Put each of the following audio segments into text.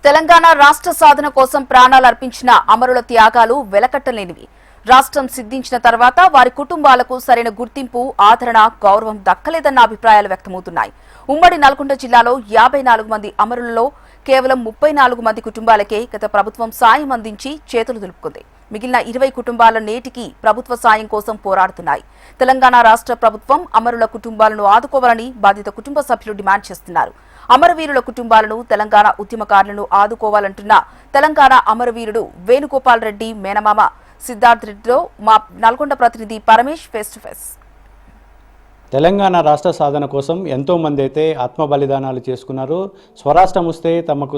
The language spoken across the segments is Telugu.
తెలంగాణ రాష్ట్ర సాధన కోసం ప్రాణాలు అర్పించిన అమరుల త్యాగాలు వెలకట్టలేనివి. రాష్ట్రం సిద్ధించిన తర్వాత వారి కుటుంబాలకు సరైన గుర్తింపు, ఆదరణ, గౌరవం దక్కలేదన్న అభిప్రాయాలు వ్యక్తమవుతున్నాయి. ఉమ్మడి నల్గొండ జిల్లాలో 54 మంది అమరులలో కేవలం 34 మంది కుటుంబాలకే గత ప్రభుత్వం సాయం అందించి చేతులు దులుపుకుంది. మిగిలిన 20 కుటుంబాల నేటికి ప్రభుత్వ సాయం కోసం పోరాడుతున్నాయి. తెలంగాణ రాష్ట్ర ప్రభుత్వం అమరుల కుటుంబాలను ఆదుకోవాలని బాధిత కుటుంబ సభ్యులు డిమాండ్ చేస్తున్నారు. అమరవీరుల కుటుంబాలను, తెలంగాణ ఉద్యమకారులను ఆదుకోవాలంటున్న తెలంగాణ అమరవీరుడు వేణుగోపాల్ రెడ్డి మేనమామ సిద్ధార్థ్ రెడ్డితో మా నల్గొండ ప్రతినిధి Paramesh face to face. Telangana రాష్ట్ర సాధన కోసం ఎంతోమంది అయితే ఆత్మ బలిదానాలు చేసుకున్నారు. స్వరాష్ట్రం వస్తే తమకు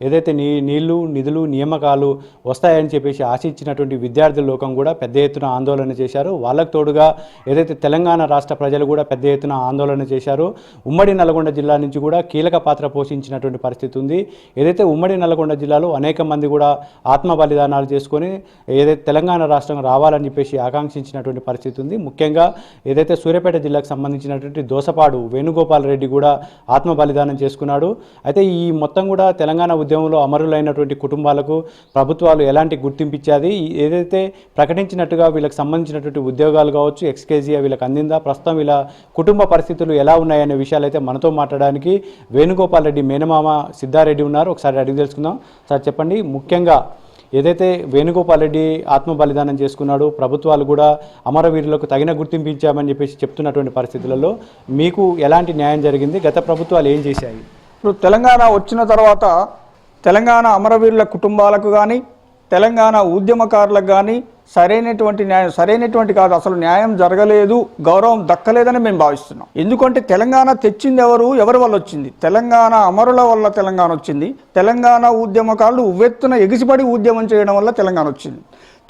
ఏదైతే నీళ్లు, నిధులు, నియామకాలు వస్తాయని చెప్పేసి ఆశించినటువంటి విద్యార్థుల లోకం కూడా పెద్ద ఎత్తున ఆందోళన చేశారు. వాళ్ళకు తోడుగా ఏదైతే తెలంగాణ రాష్ట్ర ప్రజలు కూడా పెద్ద ఎత్తున ఆందోళన చేశారు. ఉమ్మడి నల్గొండ జిల్లా నుంచి కూడా కీలక పాత్ర పోషించినటువంటి పరిస్థితి ఉంది. ఏదైతే ఉమ్మడి నల్గొండ జిల్లాలో అనేక మంది కూడా ఆత్మ బలిదానాలు చేసుకొని ఏదైతే తెలంగాణ రాష్ట్రం రావాలని చెప్పేసి ఆకాంక్షించినటువంటి పరిస్థితి ఉంది. ముఖ్యంగా ఏదైతే సూర్యాపేట జిల్లాకు సంబంధించినటువంటి దోసపాడు వేణుగోపాల్ రెడ్డి కూడా ఆత్మ బలిదానం చేసుకున్నాడు. అయితే ఈ మొత్తం కూడా తెలంగాణ ఉద్యమంలో అమరులైనటువంటి కుటుంబాలకు ప్రభుత్వాలు ఎలాంటి గుర్తింపు ఇచ్చేది, ఏదైతే ప్రకటించినట్టుగా వీళ్ళకి సంబంధించినటువంటి ఉద్యోగాలు కావచ్చు, ఎక్స్కేజీఆ వీళ్ళకి అందిందా, ప్రస్తుతం వీళ్ళ కుటుంబ పరిస్థితులు ఎలా ఉన్నాయనే విషయాలు అయితే మనతో మాట్లాడడానికి వేణుగోపాల్ రెడ్డి మేనమామ సిద్ధారెడ్డి ఉన్నారు. ఒకసారి అడిగి తెలుసుకుందాం. సార్ చెప్పండి, ముఖ్యంగా ఏదైతే వేణుగోపాల్ రెడ్డి ఆత్మ బలిదానం చేసుకున్నాడు, ప్రభుత్వాలు కూడా అమరవీరులకు తగిన గుర్తింపు ఇచ్చామని చెప్పేసి చెప్తున్నటువంటి పరిస్థితులలో మీకు ఎలాంటి న్యాయం జరిగింది? గత ప్రభుత్వాలు ఏం చేశాయి? ఇప్పుడు తెలంగాణ వచ్చిన తర్వాత తెలంగాణ అమరవీరుల కుటుంబాలకు కానీ, తెలంగాణ ఉద్యమకారులకు కానీ సరైనటువంటి కాదు, అసలు న్యాయం జరగలేదు, గౌరవం దక్కలేదని మేము భావిస్తున్నాం. ఎందుకంటే తెలంగాణ తెచ్చింది ఎవరి వల్ల వచ్చింది? తెలంగాణ అమరుల వల్ల తెలంగాణ వచ్చింది. తెలంగాణ ఉద్యమకారులు ఉవ్వెత్తున ఎగిసిపడి ఉద్యమం చేయడం వల్ల తెలంగాణ వచ్చింది.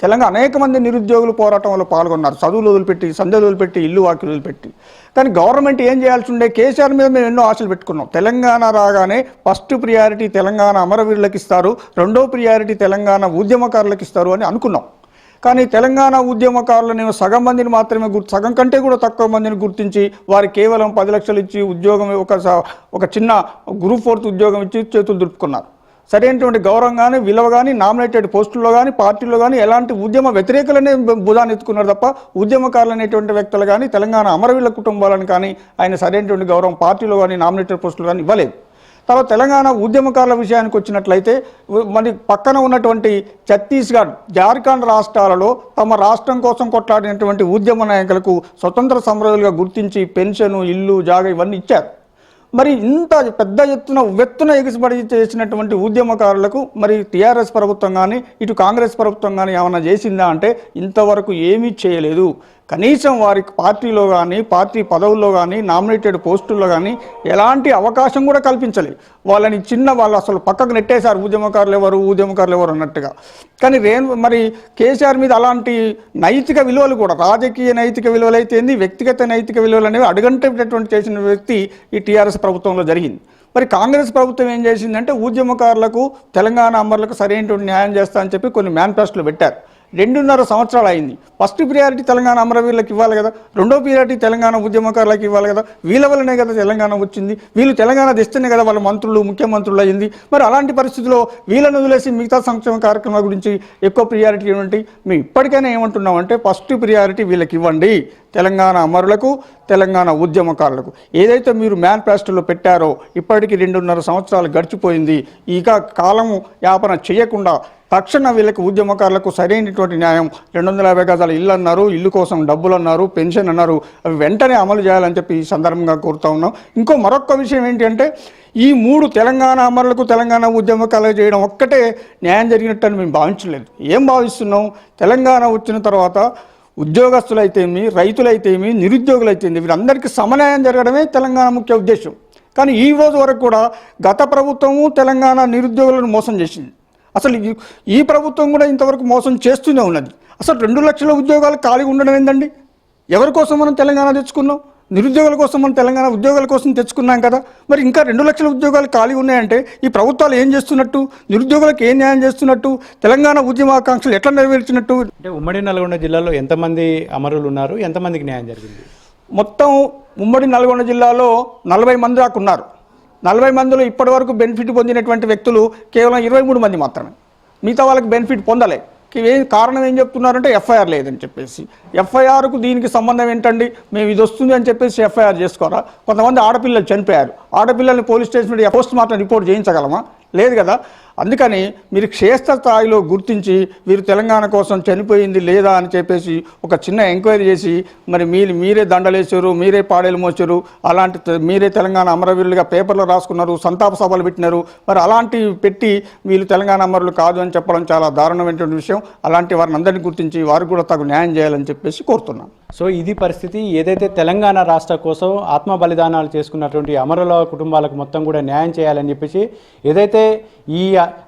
తెలంగాణ అనేక మంది నిరుద్యోగులు పోరాటం వల్ల పాల్గొన్నారు. చదువులు వదిలిపెట్టి, సంధ్యలు వదిలిపెట్టి, ఇల్లు వాకిలు వదిలిపెట్టి. కానీ గవర్నమెంట్ ఏం చేయాల్సి ఉండే? కేసీఆర్ మీద మేము ఎన్నో ఆశలు పెట్టుకున్నాం. తెలంగాణ రాగానే ఫస్ట్ ప్రియారిటీ తెలంగాణ అమరవీరులకు ఇస్తారు, రెండో ప్రియారిటీ తెలంగాణ ఉద్యమకారులకు ఇస్తారు అని అనుకున్నాం. కానీ తెలంగాణ ఉద్యమకారులను సగం మందిని మాత్రమే సగం కంటే కూడా తక్కువ మందిని గుర్తించి వారికి కేవలం 10 లక్షలు ఇచ్చి ఉద్యోగం, ఒక చిన్న గ్రూప్ 4 ఉద్యోగం ఇచ్చి చేతులు దులుపుకున్నారు. సరైనటువంటి గౌరవం కానీ, విలువ కానీ, నామినేటెడ్ పోస్టుల్లో కానీ, పార్టీల్లో కానీ ఎలాంటి ఉద్యమ వ్యతిరేకులనే భుజాన్ని ఎత్తుకున్నారు తప్ప ఉద్యమకారులు అనేటువంటి వ్యక్తులు కానీ, తెలంగాణ అమరవీరుల కుటుంబాలను కానీ ఆయన సరైనటువంటి గౌరవం పార్టీలో కానీ, నామినేటెడ్ పోస్టులు కానీ ఇవ్వలేదు. తర్వాత తెలంగాణ ఉద్యమకారుల విషయానికి వచ్చినట్లయితే మరి పక్కన ఉన్నటువంటి ఛత్తీస్గఢ్, జార్ఖండ్ రాష్ట్రాలలో తమ రాష్ట్రం కోసం కొట్లాడినటువంటి ఉద్యమ నాయకులకు స్వతంత్ర సమరయులుగా గుర్తించి పెన్షన్, ఇల్లు, జాగా ఇవన్నీ ఇచ్చారు. మరి ఇంత పెద్ద ఎత్తున ఎగిసిపడి చేసినటువంటి ఉద్యమకారులకు మరి టీఆర్ఎస్ ప్రభుత్వం కానీ, ఇటు కాంగ్రెస్ ప్రభుత్వం కానీ ఏమైనా చేసిందా అంటే ఇంతవరకు ఏమీ చేయలేదు. కనీసం వారికి పార్టీలో కానీ, పార్టీ పదవుల్లో కానీ, నామినేటెడ్ పోస్టుల్లో కానీ ఎలాంటి అవకాశం కూడా కల్పించలేదు. వాళ్ళు అసలు పక్కకు నెట్టేశారు. ఉద్యమకారులు ఎవరు అన్నట్టుగా. కానీ మరి కేసీఆర్ మీద అలాంటి నైతిక విలువలు కూడా, రాజకీయ నైతిక విలువలు అయితే ఏంది, వ్యక్తిగత నైతిక విలువలు అనేవి అడుగంటేటటువంటి చేసిన వ్యక్తి ఈ టీఆర్ఎస్ ప్రభుత్వంలో జరిగింది. మరి కాంగ్రెస్ ప్రభుత్వం ఏం చేసిందంటే ఉద్యమకారులకు, తెలంగాణ అమరులకు సరైనటువంటి న్యాయం చేస్తా అని చెప్పి కొన్ని మేనిఫెస్టోలు పెట్టారు. 2.5 సంవత్సరాలు అయింది. ఫస్ట్ ప్రియారిటీ తెలంగాణ అమరవీరులకు ఇవ్వాలి కదా, రెండో ప్రియారిటీ తెలంగాణ ఉద్యమకారులకు ఇవ్వాలి కదా. వీళ్ళ వల్లనే కదా తెలంగాణ వచ్చింది, వీళ్ళు తెలంగాణ తెస్తేనే కదా వాళ్ళ మంత్రులు, ముఖ్యమంత్రులు అయింది. మరి అలాంటి పరిస్థితుల్లో వీళ్ళను వదిలేసి మిగతా సంక్షేమ కార్యక్రమాల గురించి ఎక్కువ ప్రియారిటీ ఇవ్వండి. మేము ఇప్పటికైనా ఏమంటున్నామంటే ఫస్ట్ ప్రియారిటీ వీళ్ళకి ఇవ్వండి, తెలంగాణ అమరులకు, తెలంగాణ ఉద్యమకారులకు. ఏదైతే మీరు మేనిఫెస్టోలో పెట్టారో ఇప్పటికీ 2.5 సంవత్సరాలు గడిచిపోయింది. ఇక కాలము యాపన చేయకుండా తక్షణ వీళ్ళకి ఉద్యమకారులకు సరైనటువంటి న్యాయం, 250 గజాల ఇల్లు అన్నారు, ఇల్లు కోసం డబ్బులు అన్నారు, పెన్షన్ అన్నారు, అవి వెంటనే అమలు చేయాలని చెప్పి ఈ సందర్భంగా కోరుతా ఉన్నాం. మరొక విషయం ఏంటి అంటే ఈ 3 తెలంగాణ అమరులకు, తెలంగాణ ఉద్యమకారులకు చేయడం ఒక్కటే న్యాయం జరిగినట్టు మేము భావించలేదు. ఏం భావిస్తున్నాం? తెలంగాణ వచ్చిన తర్వాత ఉద్యోగస్తులైతేమి, రైతులైతేమి, నిరుద్యోగులైతేమి వీరందరికీ సమన్యాయం జరగడమే తెలంగాణ ముఖ్య ఉద్దేశం. కానీ ఈ రోజు వరకు కూడా గత ప్రభుత్వము తెలంగాణ నిరుద్యోగులను మోసం చేసింది. అసలు ఈ ప్రభుత్వం కూడా ఇంతవరకు మోసం చేస్తూనే ఉన్నది. అసలు 2 లక్షల ఉద్యోగాలు ఖాళీ ఉండడం ఏందండి? ఎవరి కోసం మనం తెలంగాణ తెచ్చుకున్నాం? నిరుద్యోగుల కోసం మనం తెలంగాణ ఉద్యోగాల కోసం తెచ్చుకున్నాం కదా. మరి ఇంకా 2 లక్షల ఉద్యోగాలు ఖాళీ ఉన్నాయంటే ఈ ప్రభుత్వాలు ఏం చేస్తున్నట్టు? నిరుద్యోగులకు ఏం న్యాయం చేస్తున్నట్టు? తెలంగాణ ఉద్యమాకాంక్షలు ఎట్లా నెరవేర్చినట్టు? అంటే ఉమ్మడి నల్గొండ జిల్లాలో ఎంతమంది అమరులు ఉన్నారు, ఎంతమందికి న్యాయం జరిగింది? మొత్తం ఉమ్మడి నల్గొండ జిల్లాలో 40 మంది దాకా ఉన్నారు. 40 మందిలో ఇప్పటి వరకు బెనిఫిట్ పొందినటువంటి వ్యక్తులు కేవలం 23 మంది మాత్రమే. మిగతా వాళ్ళకి బెనిఫిట్ పొందలే. కారణం ఏం చెప్తున్నారంటే ఎఫ్ఐఆర్ లేదని చెప్పేసి. ఎఫ్ఐఆర్కు దీనికి సంబంధం ఏంటండి? మేము ఇది వస్తుంది అని చెప్పేసి ఎఫ్ఐఆర్ చేసుకోరా? కొంతమంది ఆడపిల్లలు చనిపోయారు. ఆడపిల్లల్ని police station post mortem report చేయించగలమా? లేదు కదా. అందుకని మీరు క్షేత్రస్థాయిలో గుర్తించి వీరు తెలంగాణ కోసం చనిపోయింది లేదా అని చెప్పేసి ఒక చిన్న ఎంక్వైరీ చేసి మరి మీరే దండలేసారు, మీరే పాడేలు మోసారు, మీరే తెలంగాణ అమరవీరులుగా పేపర్లో రాసుకున్నారు, సంతాప సభలు పెట్టినారు, మరి అలాంటివి పెట్టి వీళ్ళు తెలంగాణ అమరులు కాదు అని చెప్పడం చాలా దారుణమైనటువంటి విషయం. అలాంటి వారిని అందరినీ గుర్తించి వారికి కూడా తగు న్యాయం చేయాలని చెప్పేసి కోరుతున్నాను. సో ఇది పరిస్థితి. ఏదైతే తెలంగాణ రాష్ట్ర కోసం ఆత్మ బలిదానాలు చేసుకున్నటువంటి అమరుల కుటుంబాలకు మొత్తం కూడా న్యాయం చేయాలని చెప్పేసి, ఏదైతే ఈ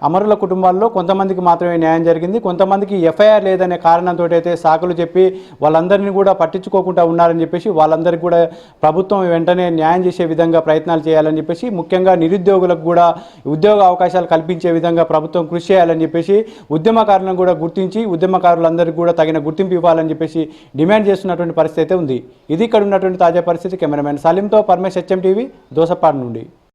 అమరుల కుటుంబాల్లో కొంతమందికి మాత్రమే న్యాయం జరిగింది, కొంతమందికి ఎఫ్ఐఆర్ లేదనే కారణంతో అయితే సాకులు చెప్పి వాళ్ళందరినీ కూడా పట్టించుకోకుండా ఉన్నారని చెప్పేసి వాళ్ళందరికీ కూడా ప్రభుత్వం వెంటనే న్యాయం చేసే విధంగా ప్రయత్నాలు చేయాలని చెప్పేసి, ముఖ్యంగా నిరుద్యోగులకు కూడా ఉద్యోగ అవకాశాలు కల్పించే విధంగా ప్రభుత్వం కృషి చేయాలని చెప్పేసి, ఉద్యమకారులను కూడా గుర్తించి ఉద్యమకారులందరికీ కూడా తగిన గుర్తింపు ఇవ్వాలని చెప్పేసి డిమాండ్ చేస్తున్నటువంటి పరిస్థితి అయితే ఉంది. ఇది ఇక్కడ ఉన్నటువంటి తాజా పరిస్థితి. కెమెరామెన్ సలీంతో పరమేశ్, HM టీవీ, దోసపాడు నుండి.